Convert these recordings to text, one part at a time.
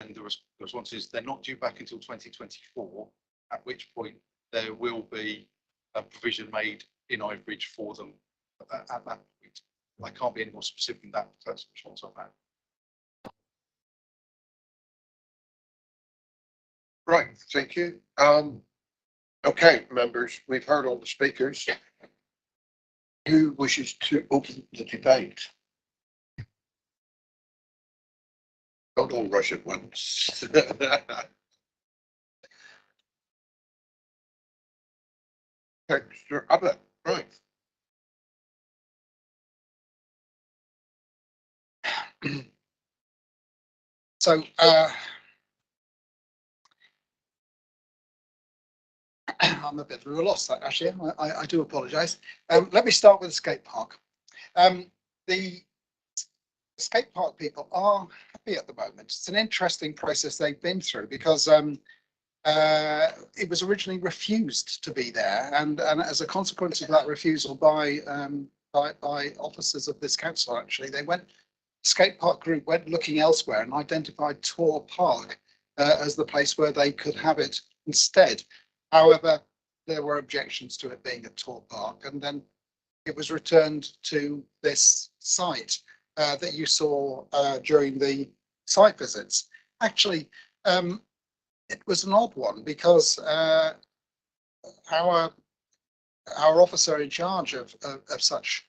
and the response is they're not due back until 2024, at which point there will be a provision made in Ivebridge for them at that point. I can't be any more specific than that. That's the response on that. Right, thank you. Okay, members, we've heard all the speakers. Who wishes to open the debate? Don't all rush at once. Mr. Abbott, right. So I'm a bit of a loss, actually. I do apologise. Let me start with the skate park. The skate park people are happy at the moment. It's an interesting process they've been through because it was originally refused to be there, and as a consequence of that refusal by officers of this council, actually, the skate park group went looking elsewhere and identified Tor Park as the place where they could have it instead. However, there were objections to it being a Tor Park, and then it was returned to this site that you saw during the site visits. Actually, it was an odd one because our officer in charge of such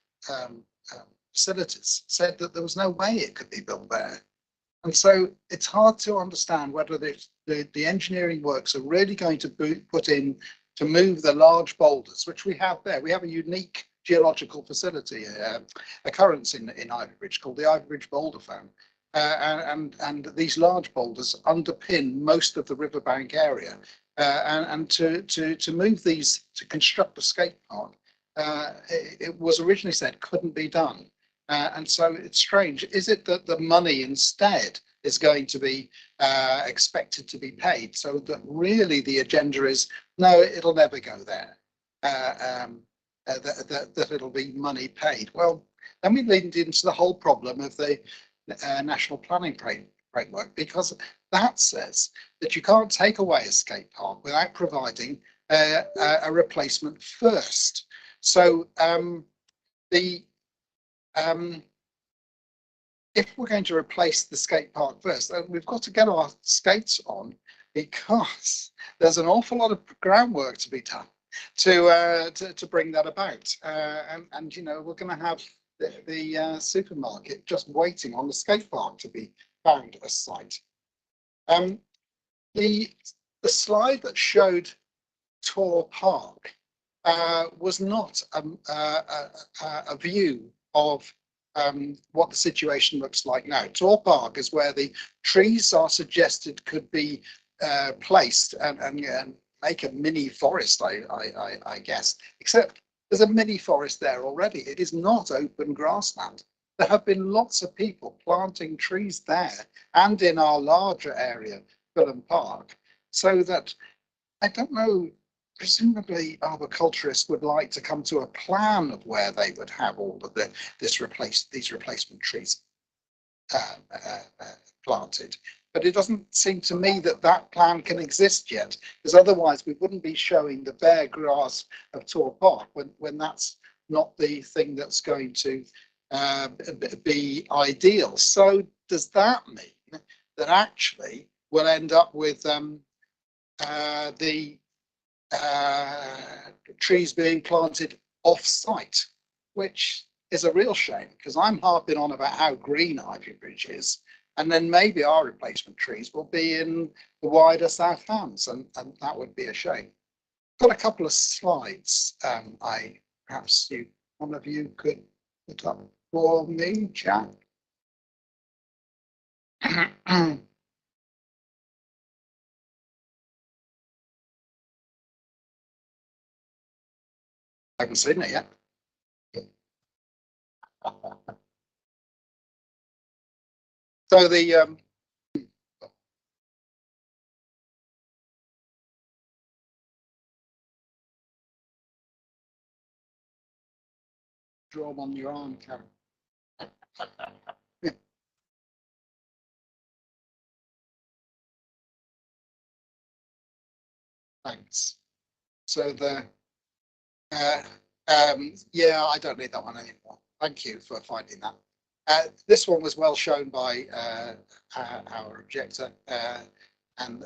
facilities said that there was no way it could be built there. And so it's hard to understand whether the engineering works are really going to be put in to move the large boulders, which we have there. We have a unique geological facility occurrence in Ivybridge called the Ivybridge Boulder Fan. And these large boulders underpin most of the riverbank area. And to move these, to construct a skate park, it was originally said couldn't be done. And so it's strange. Is it that the money instead is going to be expected to be paid? So that really the agenda is, no, it'll never go there. That it'll be money paid. Well, then we lead into the whole problem of the national planning framework, because that says that you can't take away a skate park without providing a replacement first. So if we're going to replace the skate park first, we've got to get our skates on, because there's an awful lot of groundwork to be done to bring that about. And you know, we're going to have the supermarket just waiting on the skate park to be found a site. The slide that showed Tor Park was not a view of what the situation looks like now. Tor Park is where the trees are suggested could be placed and make a mini forest, I guess, except there's a mini forest there already. It is not open grassland. There have been lots of people planting trees there and in our larger area, Fulham Park, so that I don't know, presumably arboriculturists would like to come to a plan of where they would have all of these replacement trees planted. But it doesn't seem to me that that plan can exist yet, because otherwise we wouldn't be showing the bare grass of Tor Park when that's not the thing that's going to be ideal. So does that mean that actually we'll end up with the trees being planted off-site, which is a real shame, because I'm harping on about how green Ivybridge is, and then maybe our replacement trees will be in the wider South Hams, and that would be a shame. Got a couple of slides. Perhaps one of you could put up for me, Jack. I haven't seen it yet. So the draw them on your arm, Karen. Thanks. So yeah, I don't need that one anymore. Thank you for finding that. This one was well shown by our objector, and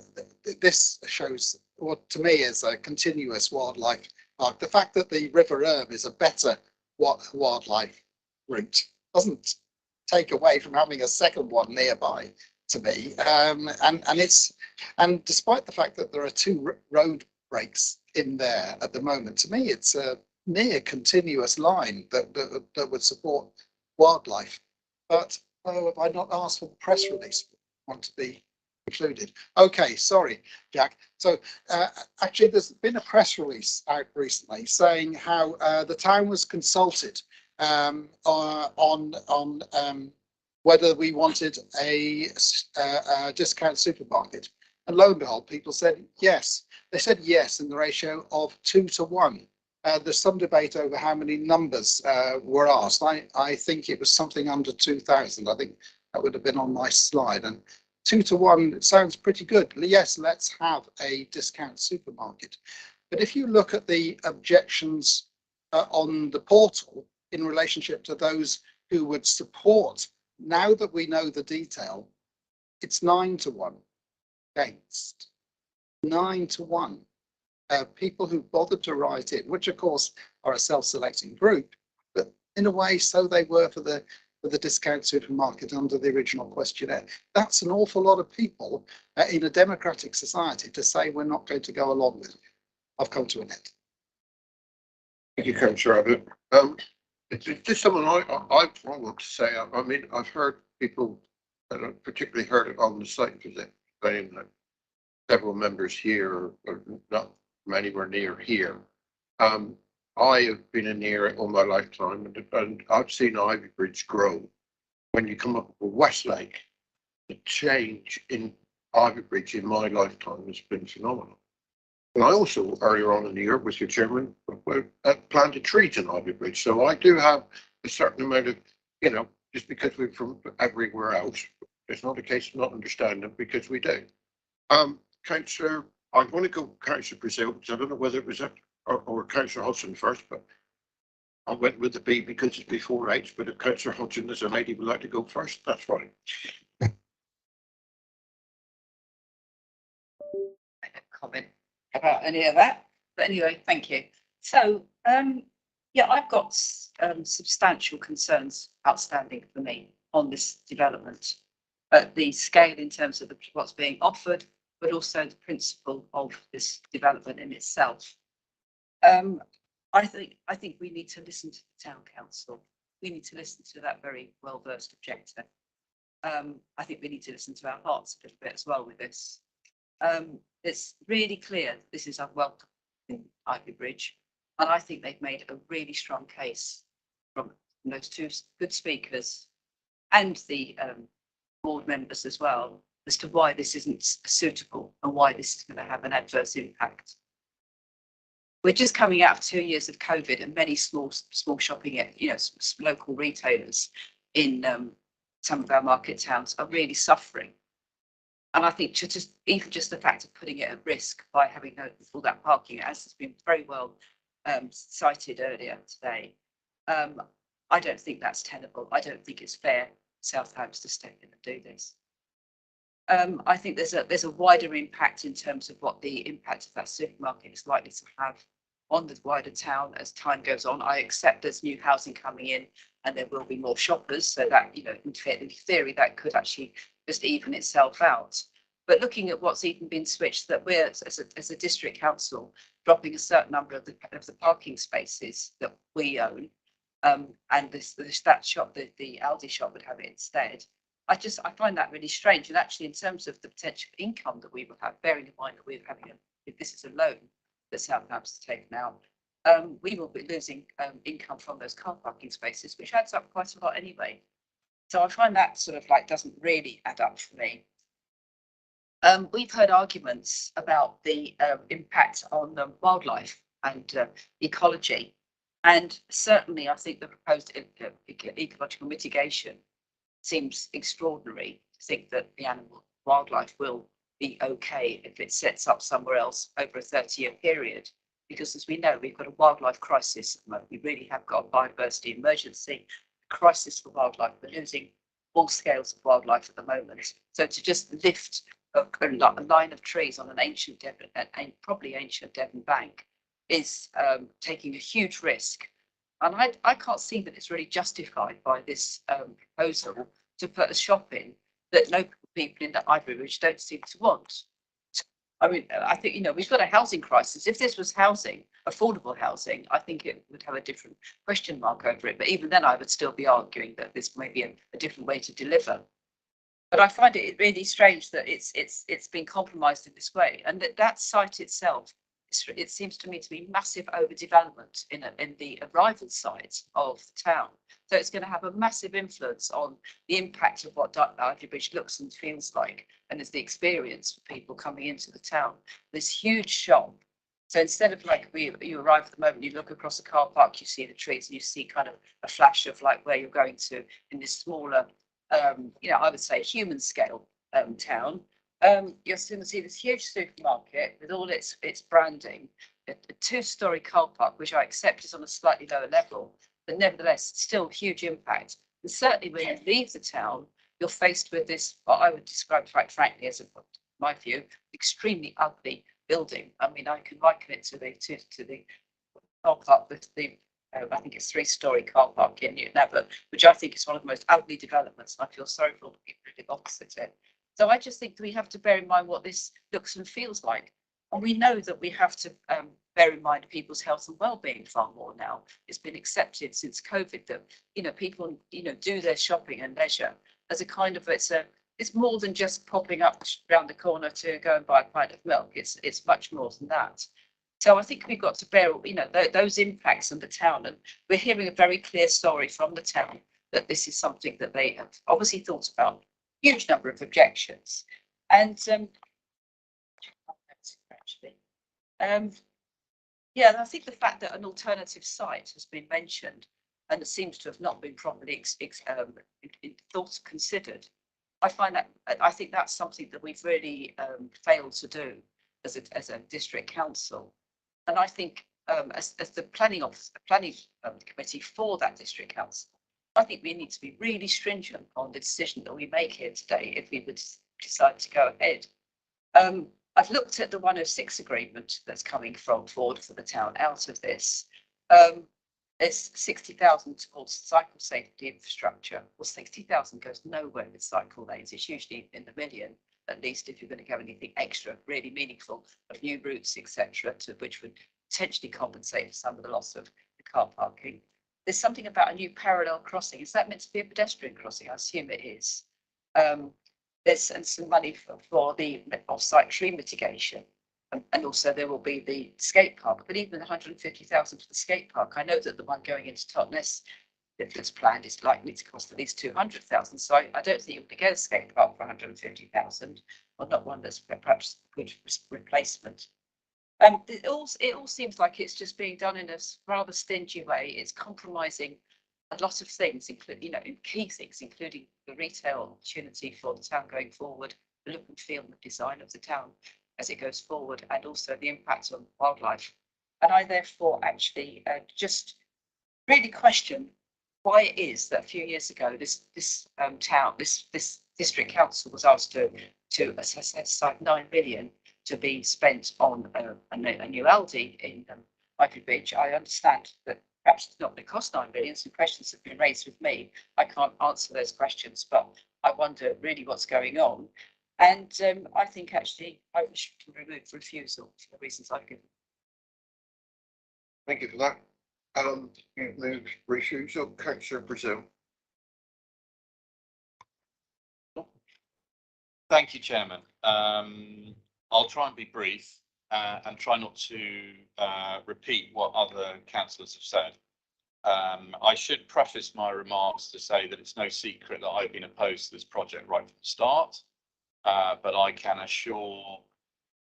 this shows what to me is a continuous wildlife park. The fact that the River Erm is a better wildlife route doesn't take away from having a second one nearby to me. And despite the fact that there are two road breaks in there at the moment, to me it's a near continuous line that would support wildlife. But oh, have I not asked for the press release? Want to be included? Okay, sorry, Jack. So actually, there's been a press release out recently saying how the town was consulted on whether we wanted a discount supermarket, and lo and behold, people said yes. They said yes in the ratio of 2 to 1. There's some debate over how many numbers were asked. I think it was something under 2,000. I think that would have been on my slide. And 2 to 1 sounds pretty good. Yes, let's have a discount supermarket. But if you look at the objections on the portal in relationship to those who would support, now that we know the detail, it's 9 to 1 against. 9 to 1. People who bothered to write in, which of course are a self-selecting group, but in a way, so they were for the discount supermarket under the original questionnaire. That's an awful lot of people in a democratic society to say we're not going to go along with it. I've come to an end. Thank you, Councillor Abbott. It's just something I want to say. I mean, I've heard people, and I've particularly heard it on the site visit, saying that several members here are not from anywhere near here. I have been in here all my lifetime, and I've seen Ivybridge grow. When you come up with Westlake, the change in Ivybridge in my lifetime has been phenomenal. And I also, earlier on in the year with your chairman, planted trees in Ivybridge. So I do have a certain amount of, you know, just because we're from everywhere else, it's not a case of not understanding because we do. Councillor, I'm going to go Councillor Brazil, because I don't know whether it was or Councillor Hudson first, but I went with the B because it's before H, but if Councillor Hudson is a lady would like to go first, that's fine. I don't comment about any of that, but anyway, thank you. So, yeah, I've got substantial concerns outstanding for me on this development, the scale in terms of what's being offered, but also the principle of this development in itself. I think we need to listen to the town council. We need to listen to that very well-versed objector. I think we need to listen to our hearts a little bit as well with this. It's really clear this is unwelcome in Ivybridge, and I think they've made a really strong case from those two good speakers and the board members as well as to why this isn't suitable and why this is going to have an adverse impact. We're just coming out of 2 years of COVID, and many small shopping, local retailers in some of our market towns are really suffering. And I think even just the fact of putting it at risk by having all that parking, as has been very well cited earlier today, I don't think that's tenable. I don't think it's fair Southampton to step in and do this. I think there's a wider impact in terms of what the impact of that supermarket is likely to have on the wider town as time goes on. I accept there's new housing coming in and there will be more shoppers, so that, in theory, that could actually just even itself out. But looking at what's even been switched, that we're as a district council dropping a certain number of the parking spaces that we own, and that shop, the Aldi shop would have it instead. I find that really strange. And actually, in terms of the potential income that we will have, bearing in mind that we're having if this is a loan that Southampton's taken out, we will be losing income from those car parking spaces, which adds up quite a lot anyway. So I find that sort of doesn't really add up for me. We've heard arguments about the impact on wildlife and ecology. And certainly, I think the proposed ecological mitigation seems extraordinary to think that the wildlife will be okay if it sets up somewhere else over a 30-year period. Because as we know, we've got a wildlife crisis at the moment. We really have got a biodiversity emergency, crisis for wildlife. We're losing all scales of wildlife at the moment. So to just lift a line of trees on an ancient Devon, probably ancient Devon bank, is taking a huge risk. And I can't see that it's really justified by this proposal to put a shop in that local people in the Ivory Ridge don't seem to want. I mean, I think, you know, we've got a housing crisis. If this was housing, affordable housing, I think it would have a different question mark over it. But even then, I would still be arguing that this may be a different way to deliver. But I find it really strange that it's been compromised in this way, and that site itself, it seems to me to be massive overdevelopment in the arrival site of the town. So it's going to have a massive influence on the impact of what Ivory Bridge looks and feels like, and is the experience for people coming into the town. This huge shop. So instead of like you arrive at the moment, you look across the car park, you see the trees, and you see kind of a flash of like where you're going to in this smaller, you know, I would say human scale town. You're going to see this huge supermarket with all its branding, a two-story car park, which I accept is on a slightly lower level, but nevertheless, still huge impact. And certainly when you leave the town, you're faced with this, what I would describe quite frankly as, my view, extremely ugly building. I mean, I can liken it to the car park with the, I think it's 3-story car park in Newton Abbot, which I think is one of the most ugly developments. And I feel sorry for all the people who live opposite it. So I just think we have to bear in mind what this looks and feels like. And we know that we have to bear in mind people's health and well-being far more now. It's been accepted since COVID that, you know, people, you know, do their shopping and leisure as a kind of, it's more than just popping up around the corner to go and buy a pint of milk. It's much more than that. So I think we've got to bear, you know, those impacts on the town. And we're hearing a very clear story from the town that this is something that they have obviously thought about. Huge number of objections. And yeah, and I think the fact that an alternative site has been mentioned and it seems to have not been properly considered. I think that's something that we've really failed to do as a district council. And I think as the planning committee for that district council, I think we need to be really stringent on the decision that we make here today if we would decide to go ahead. I've looked at the 106 agreement that's coming forward for the town out of this. There's 60,000 towards cycle safety infrastructure. Well, 60,000 goes nowhere with cycle lanes. It's usually in the million, at least if you're going to have anything extra, really meaningful, of new routes, etc., which would potentially compensate for some of the loss of the car parking. There's something about a new parallel crossing. Is that meant to be a pedestrian crossing? I assume it is. There's some money for the off-site tree mitigation. And also there will be the skate park, but even 150,000 for the skate park. I know that the one going into Totnes that's planned is likely to cost at least 200,000. So I don't think you're going to get a skate park for 150,000, or not one that's perhaps a good replacement. It all seems like it's just being done in a rather stingy way. It's compromising a lot of things, including, you know, key things, including the retail opportunity for the town going forward, the look and feel and the design of the town as it goes forward, and also the impact on wildlife. And I therefore actually just really question why it is that a few years ago this district council was asked to set aside 9 million to be spent on a new Aldi in Ivory Ridge. I understand that perhaps it's not going to cost 9 million. Some questions have been raised with me. I can't answer those questions, but I wonder really what's going on. And I think actually I should remove refusal for the reasons I've given. Thank you for that. Move refusal, Councillor Brazil. Thank you, Chairman. I'll try and be brief and try not to repeat what other councillors have said. I should preface my remarks to say that it's no secret that I've been opposed to this project right from the start, but I can assure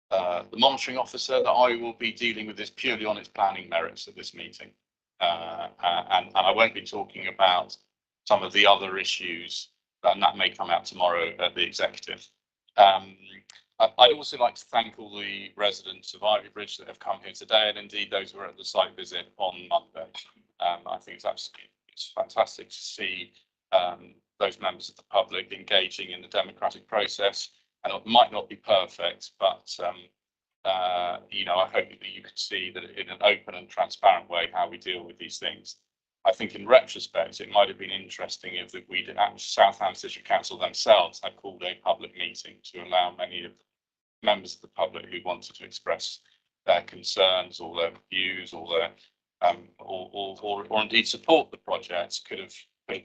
the monitoring officer that I will be dealing with this purely on its planning merits at this meeting. And I won't be talking about some of the other issues, and that may come out tomorrow at the executive. I'd also like to thank all the residents of Ivy Bridge that have come here today, and indeed those who were at the site visit on Monday. I think it's fantastic to see those members of the public engaging in the democratic process. And it might not be perfect, but you know, I hope that you can see that in an open and transparent way how we deal with these things. I think in retrospect, it might have been interesting if we'd Southampton District Council themselves had called a public meeting to allow many of the members of the public who wanted to express their concerns or their views or their or indeed support the projects could have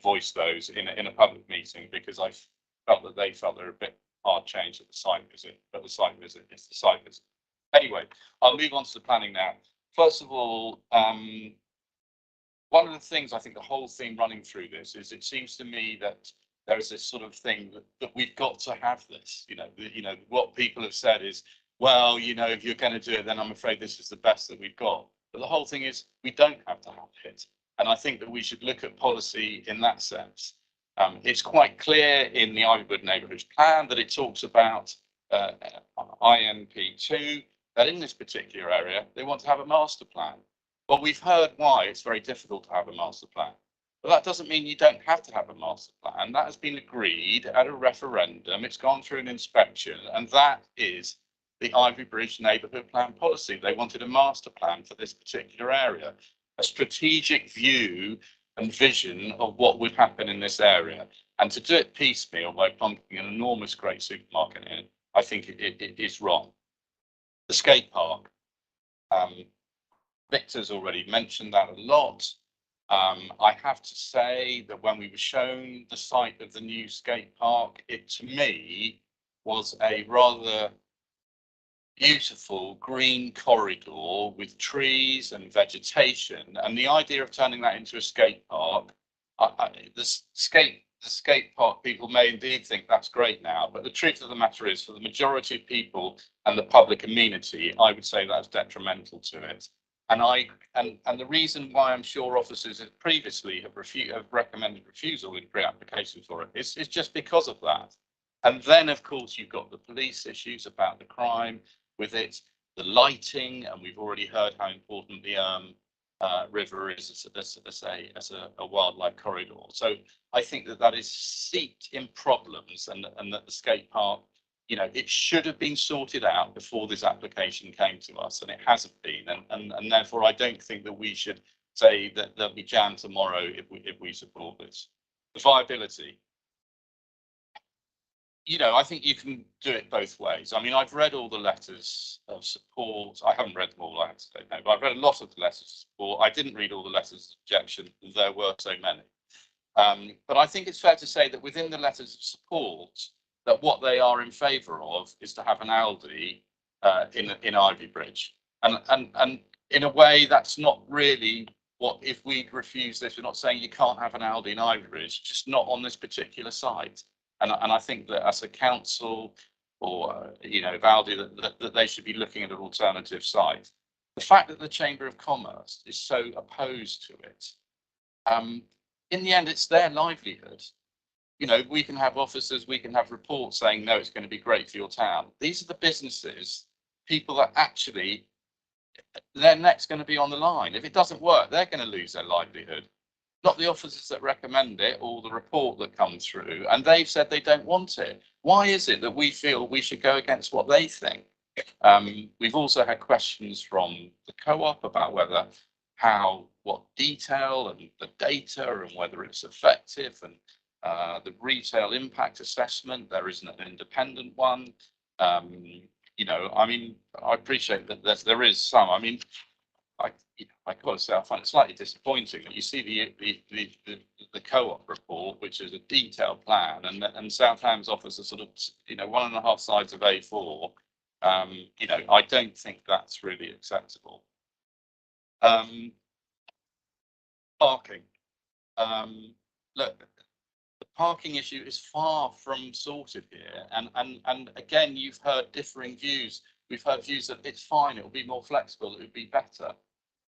voiced those in a public meeting, because I felt that they felt they're a bit hard changed at the site visit, but the site visit is the site visit. Anyway, I'll move on to the planning now. First of all, one of the things I think the whole theme running through this is it seems to me that there is this sort of thing that we've got to have this. You know, what people have said is, well, you know, if you're going to do it, then I'm afraid this is the best that we've got. But the whole thing is we don't have to have it. And I think that we should look at policy in that sense. It's quite clear in the Ivywood Neighbourhood Plan that it talks about INP2, that in this particular area, they want to have a master plan. Well, we've heard why it's very difficult to have a master plan. But that doesn't mean you don't have to have a master plan. That has been agreed at a referendum. It's gone through an inspection, and that is the Ivy Bridge Neighbourhood Plan policy. They wanted a master plan for this particular area, a strategic view and vision of what would happen in this area. And to do it piecemeal by pumping an enormous great supermarket in, I think it is wrong. The skate park. Victor's already mentioned that a lot. I have to say that when we were shown the site of the new skate park, it to me was a rather beautiful green corridor with trees and vegetation, and the idea of turning that into a skate park, the skate park people may indeed think that's great now, but the truth of the matter is, for the majority of people and the public amenity, I would say that's detrimental to it. And the reason why I'm sure officers have previously have recommended refusal in pre-application for it is just because of that. And then, of course, you've got the police issues about the crime with it, the lighting, and we've already heard how important the river is as a wildlife corridor. So I think that is steeped in problems, and that the skate park, you know, it should have been sorted out before this application came to us, and it hasn't been. And therefore, I don't think that we should say that there'll be jam tomorrow if we support this. The viability. You know, I think you can do it both ways. I mean, I've read all the letters of support. I haven't read them all, I have to say, no, but I've read a lot of the letters of support. I didn't read all the letters of objection. There were so many. But I think it's fair to say that within the letters of support, that what they are in favour of is to have an Aldi in Ivy Bridge. And in a way, that's not really what, if we refuse this, we're not saying you can't have an Aldi in Ivy Bridge, just not on this particular site. And I think that as a council, or you know, Aldi, that they should be looking at an alternative site. The fact that the Chamber of Commerce is so opposed to it, in the end, it's their livelihood. You know, we can have officers, we can have reports saying, no, it's going to be great for your town. These are the businesses, people that actually, their neck's going to be on the line. If it doesn't work, they're going to lose their livelihood. Not the officers that recommend it or the report that comes through, and they've said they don't want it. Why is it that we feel we should go against what they think? We've also had questions from the co-op about whether what detail and the data and whether it's effective, and the retail impact assessment, there isn't an independent one. You know, I mean, I appreciate that there is some. I mean, I got to say, I find it slightly disappointing that you see the co-op report, which is a detailed plan, and Southampton's offers a sort of, you know, 1.5 sides of A4. You know, I don't think that's really acceptable. Parking. Look, the parking issue is far from sorted here, and again, you've heard differing views. We've heard views that it's fine, it will be more flexible, it would be better.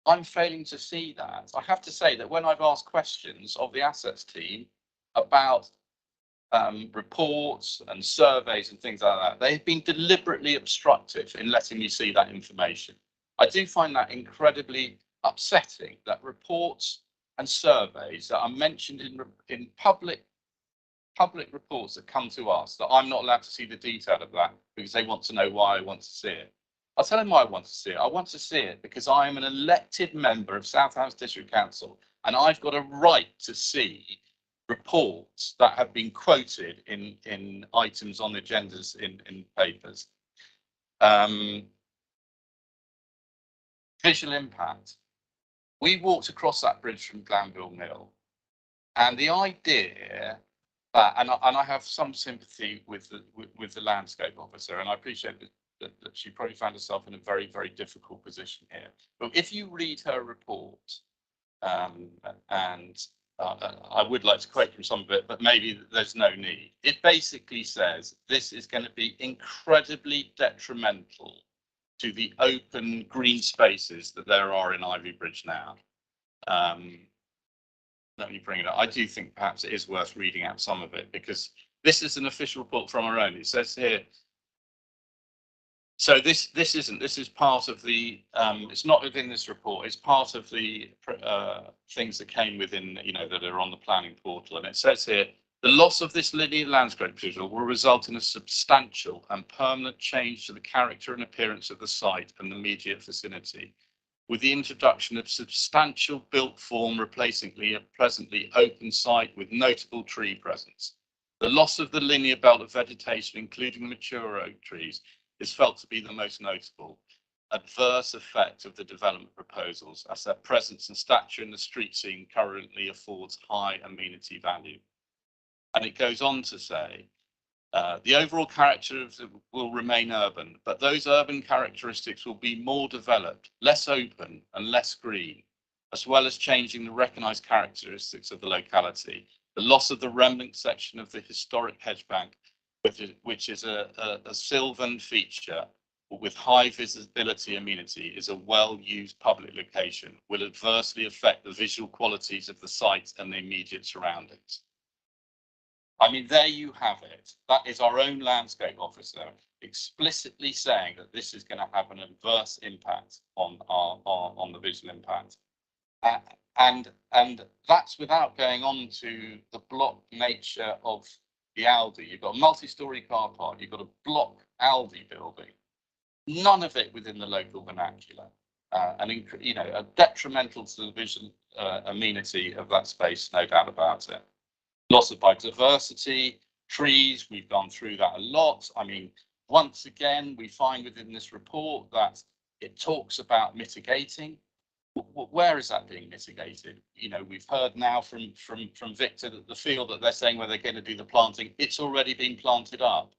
I'm failing to see that. I have to say that when I've asked questions of the assets team about reports and surveys and things like that. They've been deliberately obstructive in letting me see that information. I do find that incredibly upsetting that reports and surveys that are mentioned in public reports that come to us, that I'm not allowed to see the detail of that because they want to know why I want to see it. I'll tell them why I want to see it. I want to see it because I am an elected member of South Hants District Council and I've got a right to see reports that have been quoted in items on agendas in papers. Visual impact. We walked across that bridge from Glanville Mill, and the idea that, and I have some sympathy with the landscape officer, and I appreciate that she probably found herself in a very, very difficult position here. But if you read her report, and I would like to quote from some of it, but maybe there's no need. It basically says this is going to be incredibly detrimental to the open green spaces that there are in Ivy Bridge now. Let me bring it up. I do think perhaps it is worth reading out some of it because this is an official report from our own. It says here, so this is part of the, it's not within this report, it's part of the things that came within, that are on the planning portal. And it says here, the loss of this linear landscape visual will result in a substantial and permanent change to the character and appearance of the site and the immediate vicinity, with the introduction of substantial built form replacing a presently open site with notable tree presence. The loss of the linear belt of vegetation, including the mature oak trees, is felt to be the most notable adverse effect of the development proposals, as their presence and stature in the street scene currently affords high amenity value. And it goes on to say, the overall character will remain urban, but those urban characteristics will be more developed, less open and less green, as well as changing the recognised characteristics of the locality. The loss of the remnant section of the historic hedge bank, which is a sylvan feature with high visibility amenity, is a well-used public location, will adversely affect the visual qualities of the site and the immediate surroundings. I mean, there you have it. That is our own landscape officer explicitly saying that this is going to have an adverse impact on the visual impact. And that's without going on to the block nature of the Aldi. You've got a multi-story car park, you've got a block Aldi building, none of it within the local vernacular, and detrimental to the visual amenity of that space, no doubt about it. Loss of biodiversity, trees, we've gone through that a lot. I mean, once again, we find within this report that it talks about mitigating. Where is that being mitigated? We've heard now from Victor that the field that they're saying where they're going to do the planting, it's already been planted up.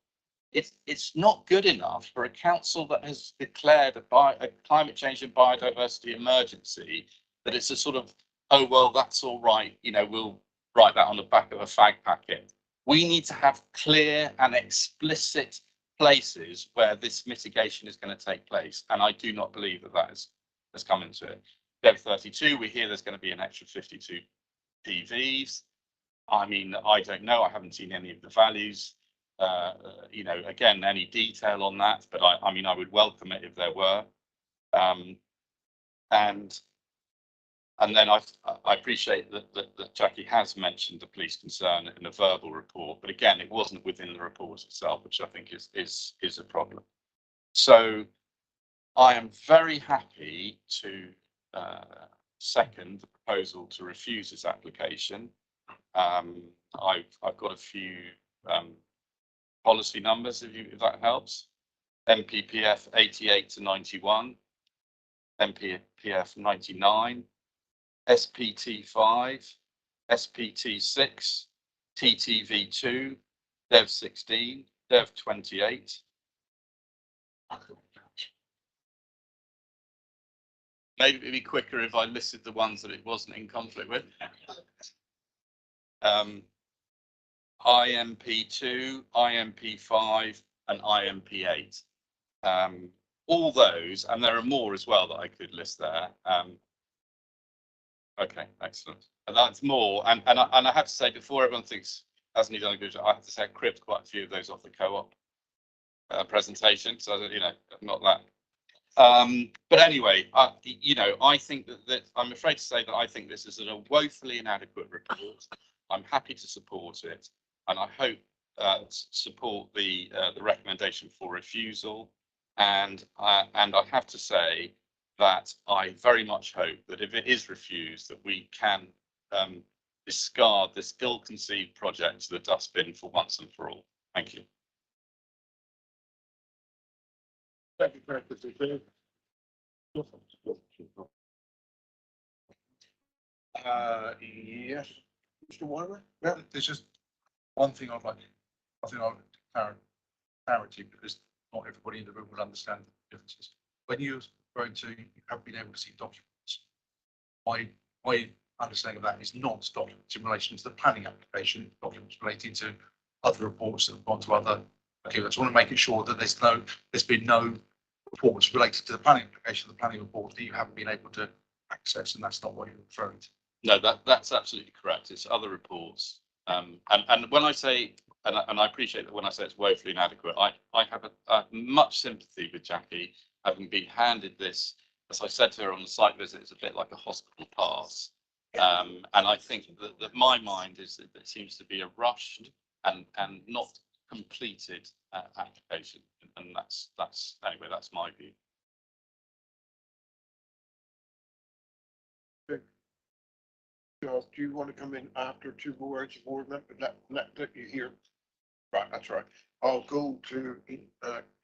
It's not good enough for a council that has declared a climate change and biodiversity emergency, that it's a sort of, oh, well, that's all right. We'll write that on the back of a fag packet. We need to have clear and explicit places where this mitigation is going to take place. And I do not believe that has come into it. Dev 32, we hear there's going to be an extra 52 PVs. I mean, I don't know. I haven't seen any of the values. Again, any detail on that, but I mean, I would welcome it if there were. And then I appreciate that Jackie has mentioned the police concern in a verbal report, but again, it wasn't within the report itself, which I think is a problem. So I am very happy to second the proposal to refuse this application. I've got a few policy numbers if that helps. MPPF 88 to 91, MPPF 99, SPT 5, SPT 6, TTV 2, Dev 16, Dev 28. Maybe it'd be quicker if I listed the ones that it wasn't in conflict with. IMP2, IMP5, and IMP8. All those, and there are more as well that I could list there. Okay, excellent. And that's more. And I have to say, before everyone thinks hasn't he done a good job? I have to say, I cribbed quite a few of those off the co-op presentation, so you know, not that. But anyway, I think that I'm afraid to say that I think this is a woefully inadequate report. I'm happy to support it, and I hope support the recommendation for refusal. And I have to say that I very much hope that if it is refused, that we can discard this ill-conceived project to the dustbin for once and for all. Thank you. Thank you, Francis. Yes, Mr. Wyler? Yeah, there's just one thing I'd like, I think I would clarity, because not everybody in the room will understand the differences. When you're going to, you have been able to see documents. My understanding of that is not documents in relation to the planning application, documents relating to other reports that have gone to other. Okay, I just want to make it sure that there's been no reports related to the planning application, the planning report that you haven't been able to access, and that's not what you're referring to. No, that's absolutely correct. It's other reports. And when I say, and I appreciate that when I say it's woefully inadequate, I have a much sympathy with Jackie, having been handed this, as I said to her on the site visit, it's a bit like a hospital pass. And I think that my mind is that there seems to be a rushed and not completed application. And that's anyway, that's my view. Do you want to come in after two words, board member? Let you hear. Right, that's right. I'll go to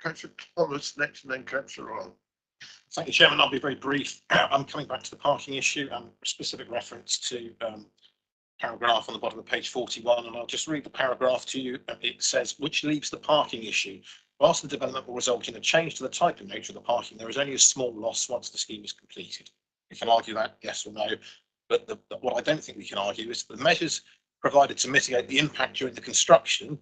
Councillor Thomas next, and then Councillor Royal. Thank you, Chairman. I'll be very brief. I'm coming back to the parking issue and specific reference to paragraph on the bottom of page 41, and I'll just read the paragraph to you. It says, which leaves the parking issue. Whilst the development will result in a change to the type and nature of the parking, there is only a small loss once the scheme is completed. We can argue that, yes or no, but what I don't think we can argue is the measures provided to mitigate the impact during the construction,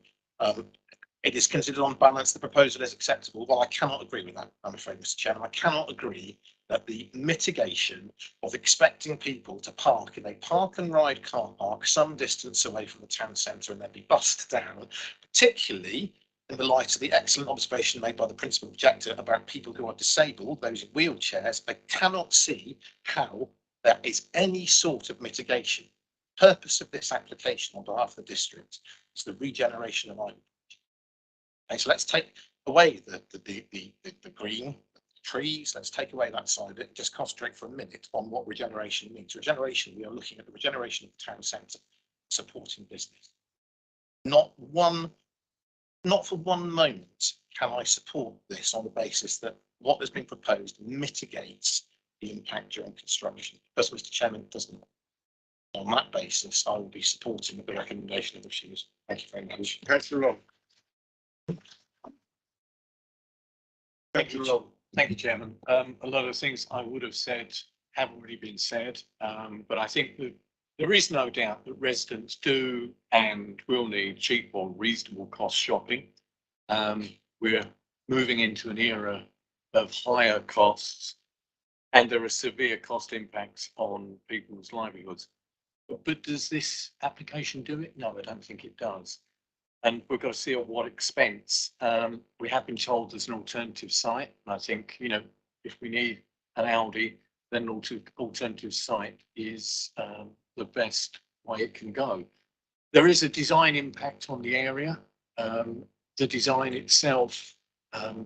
it is considered on balance the proposal is acceptable. Well, I cannot agree with that, I'm afraid, Mr. Chairman. I cannot agree that the mitigation of expecting people to park in a park and ride car park some distance away from the town centre and then be bussed down, particularly in the light of the excellent observation made by the principal objector about people who are disabled, those in wheelchairs, I cannot see how there is any sort of mitigation. The purpose of this application on behalf of the district is the regeneration of Iron. Okay, so let's take away the green trees, let's take away that side of it, just concentrate for a minute on what regeneration means. Regeneration, we are looking at the regeneration of the town centre, supporting business. Not for one moment can I support this on the basis that what has been proposed mitigates the impact during construction. Because Mr. Chairman doesn't. On that basis, I will be supporting the recommendation of the refusal. Thank you very much. Councillor Long. Thank you, Chairman. A lot of things I would have said have already been said, but I think that there is no doubt that residents do and will need cheap or reasonable cost shopping. We're moving into an era of higher costs, and there are severe cost impacts on people's livelihoods. But does this application do it? No, I don't think it does. And we've got to see at what expense. We have been told there's an alternative site. And I think, you know, if we need an Aldi, then an alternative site is the best way it can go. There is a design impact on the area. The design itself, I'd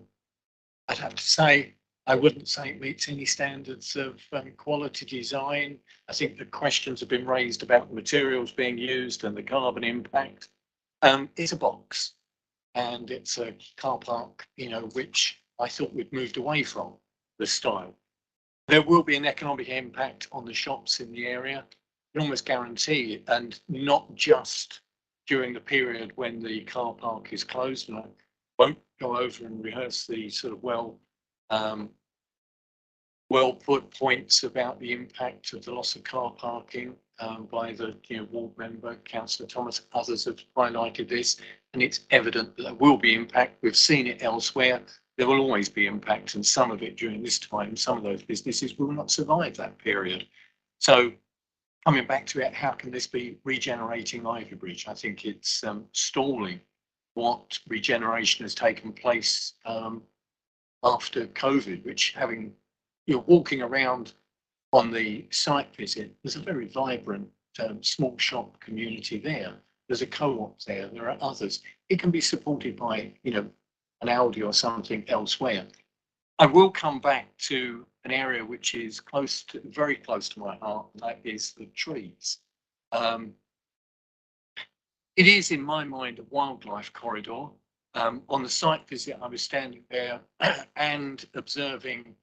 have to say, I wouldn't say it meets any standards of quality design. I think the questions have been raised about the materials being used and the carbon impact. It's a box, and it's a car park, you know, which I thought we'd moved away from the style. There will be an economic impact on the shops in the area, I can almost guarantee it, and not just during the period when the car park is closed. And I won't go over and rehearse the sort of well put points about the impact of the loss of car parking by the ward member, Councillor Thomas. Others have highlighted this, and it's evident that there will be impact. We've seen it elsewhere. There will always be impact, and some of it during this time, some of those businesses will not survive that period. So coming back to it, how can this be regenerating Ivybridge? I think it's stalling what regeneration has taken place after COVID, which you're walking around on the site visit, there's a very vibrant small shop community there. There's a co-op there. There are others. It can be supported by, an Aldi or something elsewhere. I will come back to an area which is very close to my heart, and that is the trees. It is, in my mind, a wildlife corridor. On the site visit, I was standing there and observing,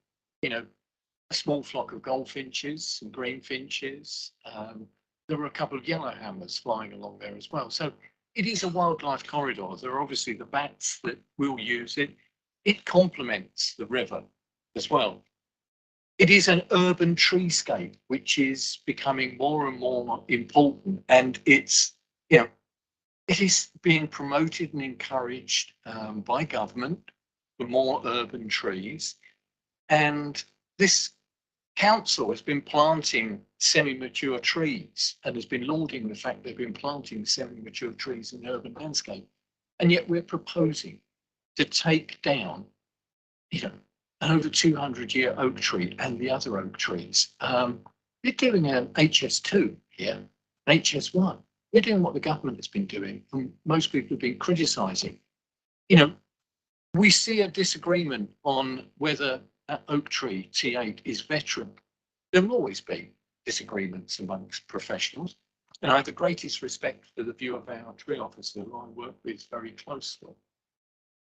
a small flock of goldfinches and greenfinches. There were a couple of yellowhammers flying along there as well. So it is a wildlife corridor. There are obviously the bats that will use it. It complements the river as well. It is an urban treescape, which is becoming more and more important. And it is being promoted and encouraged by government for more urban trees. And this council has been planting semi-mature trees and has been lauding the fact they've been planting semi-mature trees in the urban landscape. And yet we're proposing to take down, an over 200-year oak tree and the other oak trees. We're doing an HS2 here, an HS1. We're doing what the government has been doing, and most people have been criticising. We see a disagreement on whether that oak tree, T8, is veteran. There will always be disagreements amongst professionals, and I have the greatest respect for the view of our tree officer, who I work with very closely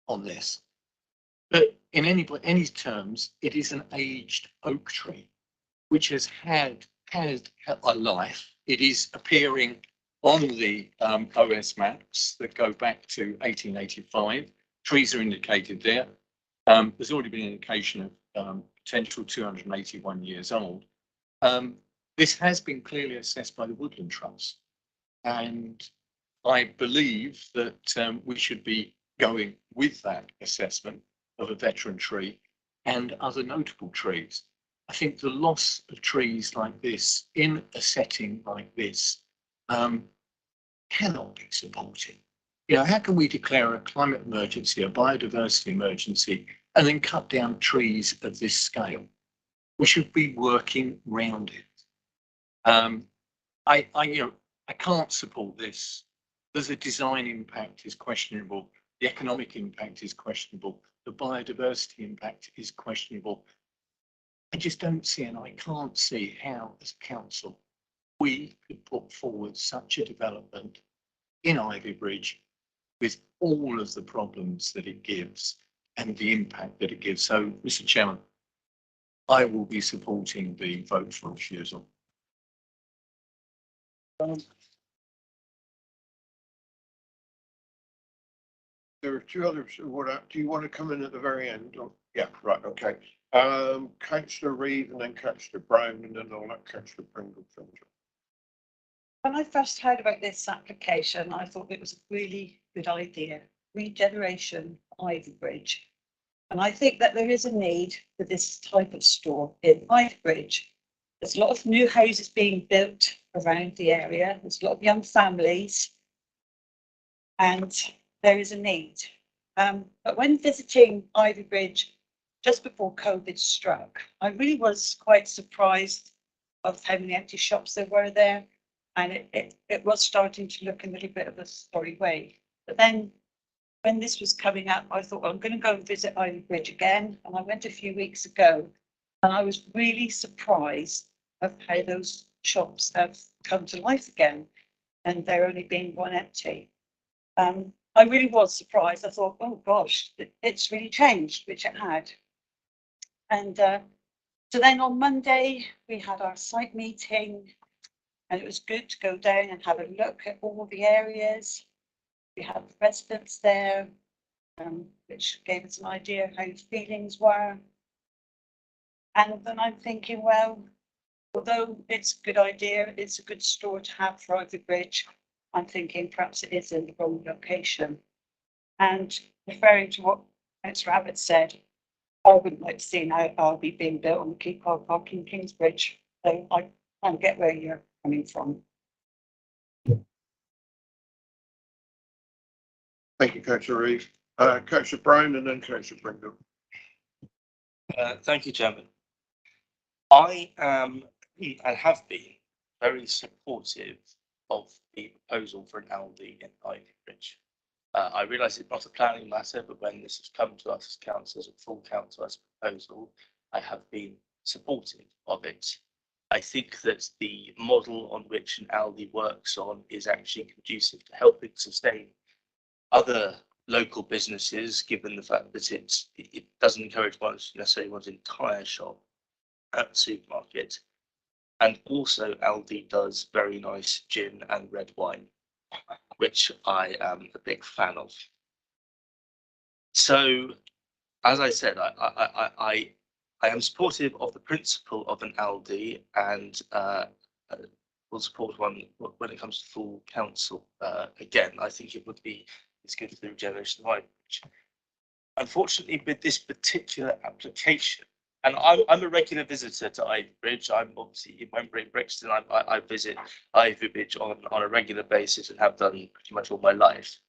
on this. But in any terms, it is an aged oak tree, which has had a life. It is appearing on the OS maps that go back to 1885. Trees are indicated there. There's already been an indication of potential 281 years old. This has been clearly assessed by the Woodland Trust. And I believe that we should be going with that assessment of a veteran tree and other notable trees. I think the loss of trees like this in a setting like this cannot be supported. How can we declare a climate emergency, a biodiversity emergency, and then cut down trees of this scale? We should be working round it. I can't support this. The design impact is questionable. The economic impact is questionable. The biodiversity impact is questionable. I just don't see, and I can't see how, as a council, we could put forward such a development in Ivybridge with all of the problems that it gives and the impact that it gives. So, Mr. Chairman, I will be supporting the vote for refusal. There are two others. Do you want to come in at the very end? Yeah, right, okay. Councillor Reeve and then Councillor Brown, and then I'll let Councillor Pringle finish. When I first heard about this application, I thought it was a really good idea. Regeneration Ivybridge. And I think that there is a need for this type of store in Ivybridge. There's a lot of new houses being built around the area. There's a lot of young families. And there is a need. But when visiting Ivybridge just before COVID struck, I really was quite surprised of how many empty shops there were there. And it was starting to look a little bit of a sorry way. But then when this was coming up, I thought, well, I'm going to go and visit Ivybridge again. And I went a few weeks ago and I was really surprised of how those shops have come to life again. And there only being one empty. I really was surprised. I thought, oh gosh, it's really changed, which it had. And so then on Monday, we had our site meeting. And it was good to go down and have a look at all the areas. We had the residents there, which gave us an idea of how feelings were. And then I'm thinking, well, although it's a good idea, it's a good store to have for Ivybridge, I'm thinking perhaps it is in the wrong location. And referring to what Councillor Abbott said, I wouldn't like to see an RV being built on the Quay Car Park in Kingsbridge. So I can't get where you're coming from. Thank you, councillor Reeve. Councillor Brown and then councillor Pringle. Thank you, Chairman. I am and have been very supportive of the proposal for an LD in Ivybridge. I realise it's not a planning matter, but when this has come to us as councillors, a full council as a proposal, I have been supportive of it. I think that the model on which an LD works on is actually conducive to helping sustain other local businesses, given the fact that it doesn't encourage one necessarily one's entire shop at the supermarket. And also LD does very nice gin and red wine, which I am a big fan of. So, as I said, I am supportive of the principle of an LD and will support one when it comes to full council. Again, I think it's good for the regeneration of Ivybridge. Unfortunately, with this particular application, and I'm a regular visitor to Ivybridge. I'm obviously in Wembury and Brixton. I visit Ivybridge on a regular basis and have done pretty much all my life.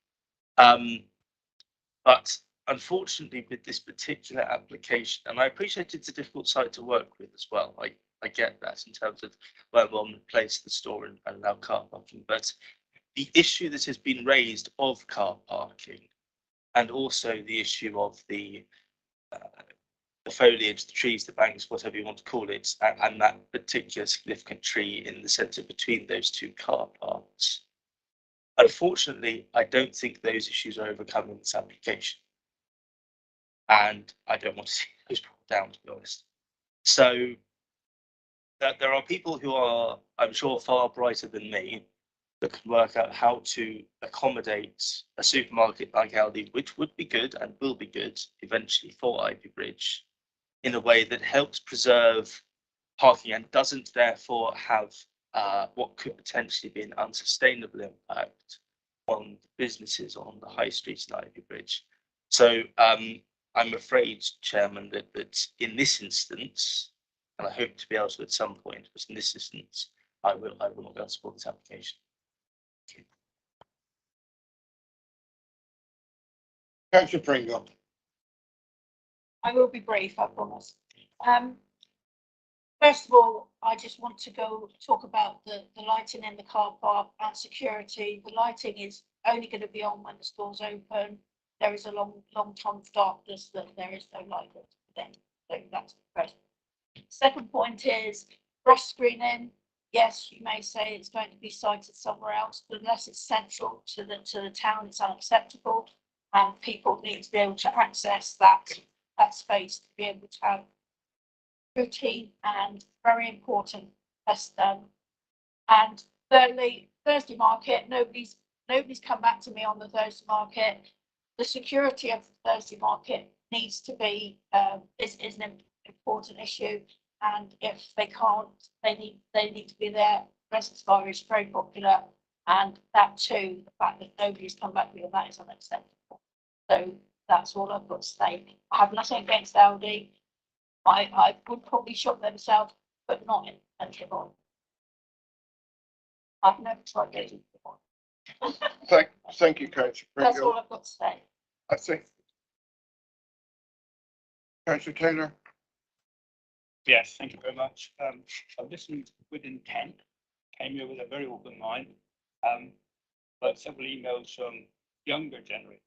But unfortunately, with this particular application, and I appreciate it's a difficult site to work with as well. I get that in terms of where one place the store and allow car parking, but the issue that has been raised of car parking and also the issue of the foliage, the trees, the banks, whatever you want to call it, and that particular significant tree in the centre between those two car parks. Unfortunately, I don't think those issues are overcome in this application. And I don't want to see those brought down, to be honest. So there are people who are, I'm sure, far brighter than me that can work out how to accommodate a supermarket like Aldi, which would be good and will be good eventually for Ivybridge, in a way that helps preserve parking and doesn't therefore have what could potentially be an unsustainable impact on businesses on the high streets in Ivybridge. So I'm afraid, Chairman, that in this instance, and I hope to be able to at some point, but in this instance, I will not be able to support this application. Councillor Pringle. I will be brief, I promise. First of all, I just want to talk about the lighting in the car park and security. The lighting is only going to be on when the store's open. There is a long time of darkness that there is no light then. So that's the first. Second point is brush screening. Yes, you may say it's going to be sited somewhere else, but unless it's central to the town, it's unacceptable. And people need to be able to access that space to be able to have routine and very important and thirdly, Thursday market, nobody's come back to me on the Thursday market. The security of the Thursday market needs to be is an important issue, and if they can't, they need to be there. Residence Bar is very popular, and that too, the fact that nobody's come back to me on that is unacceptable. So that's all I've got to say. I have nothing against Aldi. I would probably shop themselves, but not in Antibon. I've never tried getting Antibon. Thank you, Councillor That's all Pringle. I've got to say. I think. Councillor Taylor. Yes, thank you very much. I've listened with intent, came here with a very open mind. But several emails from younger generation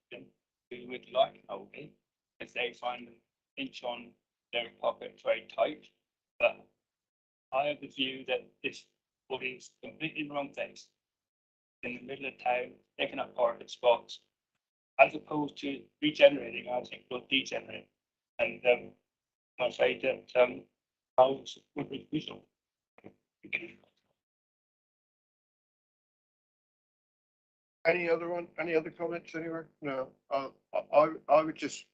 who would like Aldi, as they find them pinch on their pockets very tight. But I have the view that this is completely in the wrong place. In the middle of town, taking up parking spots, as opposed to regenerating, I think will degenerate. And I'm afraid that house would be useful. Any other comments anywhere? No, I would just,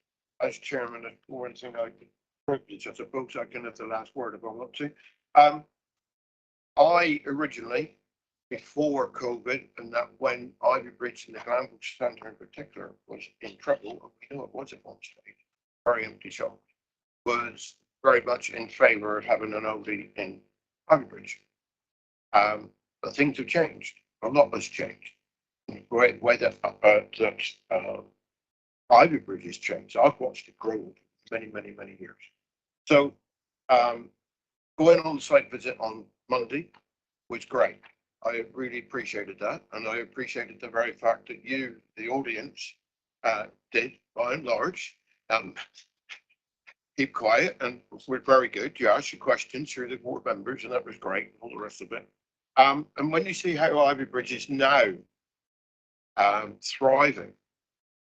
as chairman, one thing I could privilege, I suppose I can have the last word if I want to. I originally, before COVID, and that when Ivybridge and the Glanbridge Centre in particular was in trouble, and we know it was at one stage, very empty shop, was very much in favour of having an Aldi in Ivybridge. but things have changed. A lot has changed. The way that Ivy Bridge has changed. I've watched it grow many years. So going on site visit on Monday was great. I really appreciated that, and I appreciated the very fact that you, the audience, did by and large keep quiet and were very good. You asked your questions through the board members, and that was great. All the rest of it. And when you see how Ivy Bridge is now thriving,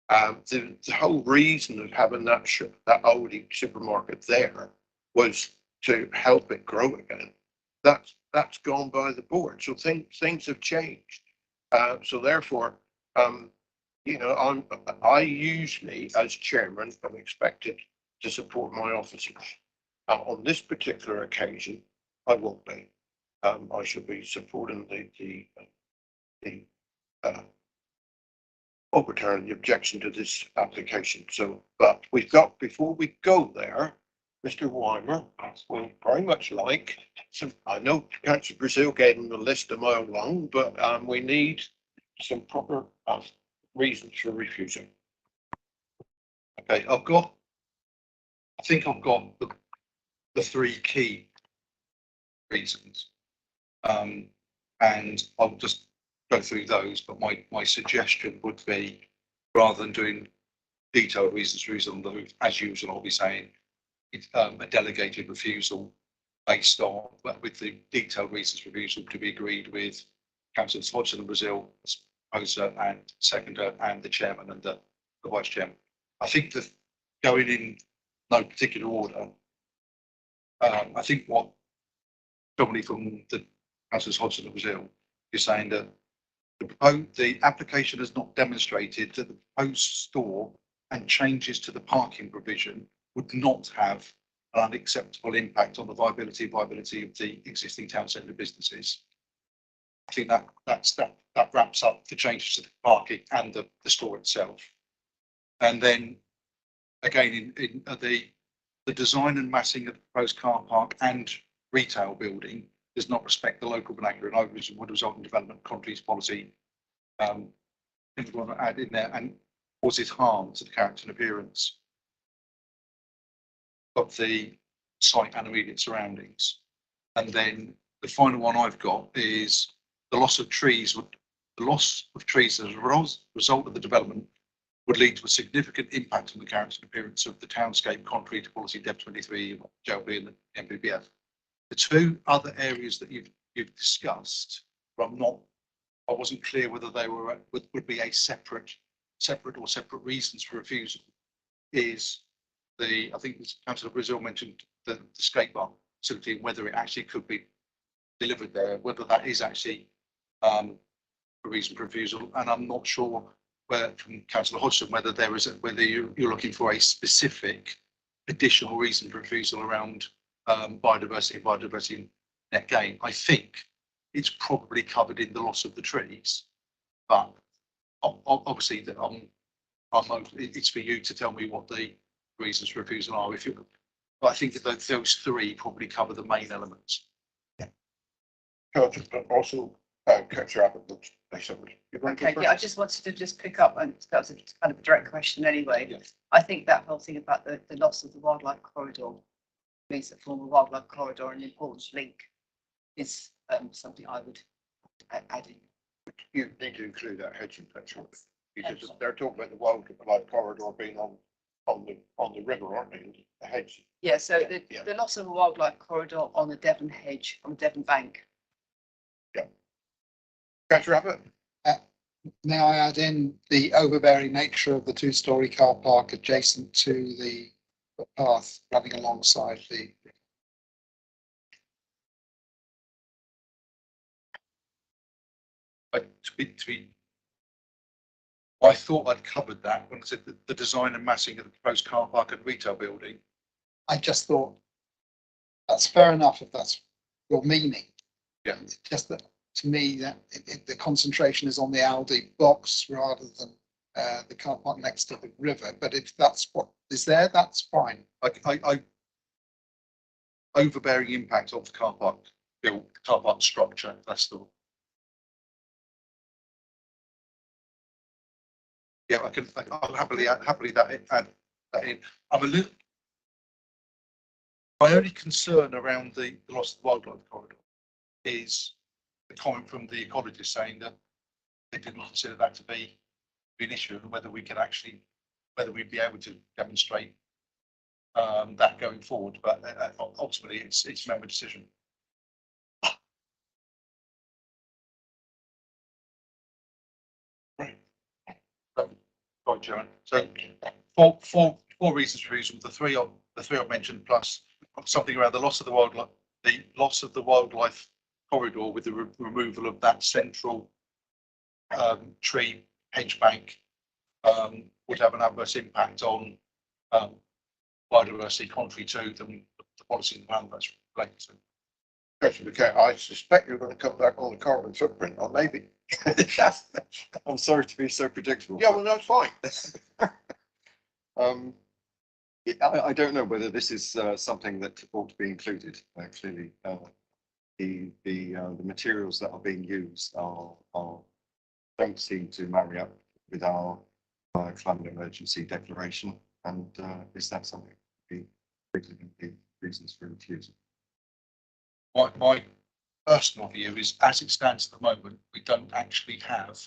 the whole reason of having that Aldi supermarket there was to help it grow again. That's gone by the board. So things have changed. So therefore, you know, I usually, as chairman, am expected to support my officers. On this particular occasion, I won't be. I should be supporting the overturn the objection to this application. So, but we've got, before we go there, Mr. Weimer will very much like some, I know Councillor Brazil gave him the list a mile long, but we need some proper reasons for refusing. Okay, I think I've got the three key reasons. And I'll just go through those, but my suggestion would be, rather than doing detailed reasons on those, as usual, I'll be saying it's a delegated refusal based on, with the detailed reasons refusal to be agreed with Councillors Hodgson and Brazil, proposer and seconder, and the chairman and the vice chairman. I think that going in no particular order, I think what somebody from the Councillors Hodgson and Brazil is saying that the application has not demonstrated that the proposed store and changes to the parking provision would not have an unacceptable impact on the viability of the existing town centre businesses. I think that wraps up the changes to the parking and the store itself. And then again, in the design and massing of the proposed car park and retail building does not respect the local vernacular and would result in development contrary to policy. I think we want to add in there, and causes harm to the character and appearance of the site and immediate surroundings. And then the final one I've got is the loss of trees as a result of the development would lead to a significant impact on the character and appearance of the townscape contrary to policy DEB 23, JLB and the MPBF. The two other areas that you've discussed, but I wasn't clear whether they would be a separate reasons for refusal. Is I think Councillor Brazil mentioned the skate park facility, whether it actually could be delivered there, whether that is actually a reason for refusal, and I'm not sure from Councillor Hodgson whether whether you're looking for a specific additional reason for refusal around biodiversity net gain. I think it's probably covered in the loss of the trees, but obviously it's for you to tell me what the reasons for refusal are. But I think that those three probably cover the main elements. Also, Councillor Abbott looks like somebody. Okay, yeah, I just wanted to just pick up, and that was a kind of a direct question anyway. Yeah. I think that whole thing about the loss of the wildlife corridor means that former wildlife corridor an important link is something I would add in. You need to include that hedging section, because they're talking about the wildlife corridor being on the river, aren't they? The hedge. Yeah, so the loss of a wildlife corridor on the Devon hedge, on the Devon bank. Councillor Abbott? May I add in the overbearing nature of the two-storey car park adjacent to the path running alongside the. I thought I'd covered that when I said the design and massing of the proposed car park and retail building. I just thought that's fair enough if that's your meaning. Yeah. It's just that to me that the concentration is on the Aldi box rather than the car park next to the river. But if that's what is there, that's fine. I overbearing impact of the car park structure. That's the Yeah, I'll happily add that in. I'm a little. My only concern around the loss of the wildlife corridor is the comment from the ecologist saying that they didn't consider that to be an issue, and whether we'd be able to demonstrate that going forward. But ultimately, it's member decision. Right. Right, Chairman. So four reasons for reason. The three I've mentioned, plus something around the loss of the wildlife corridor with the removal of that central tree hedge bank would have an adverse impact on biodiversity, contrary to the policy and plan that's related to. Okay, I suspect you're going to come back on the carbon footprint, or maybe. I'm sorry to be so predictable. Yeah, well, that's fine. I don't know whether this is something that ought to be included. Clearly, the materials that are being used are don't seem to marry up with our climate emergency declaration. And is that something the reasons for refusal? My personal view is, as it stands at the moment, we don't actually have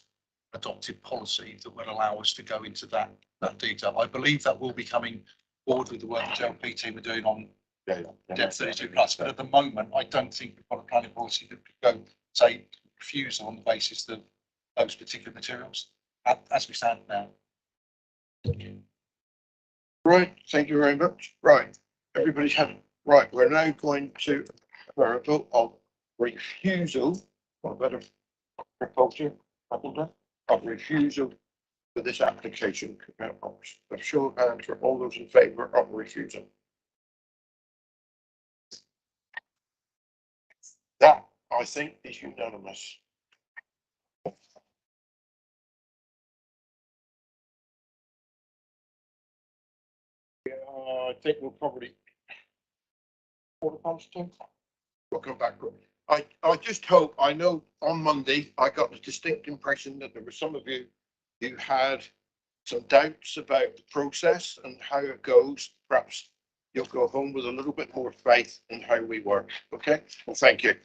adopted policy that will allow us to go into that detail. I believe that will be coming forward with the work the JLP team are doing on depth 32 plus, but at the moment, I don't think we've got a planning policy that could go, say, refusal on the basis of those particular materials as we stand now. Right, thank you very much. Right, everybody's had, right, we're now going to a vote of refusal, or better proposal, of refusal for this application. A show of hands for all those in favour of refusal. That, I think, is unanimous. I think we'll probably. We'll come back. I just hope, I know on Monday, I got the distinct impression that there were some of you who had some doubts about the process and how it goes. Perhaps you'll go home with a little bit more faith in how we work. Okay, well, thank you.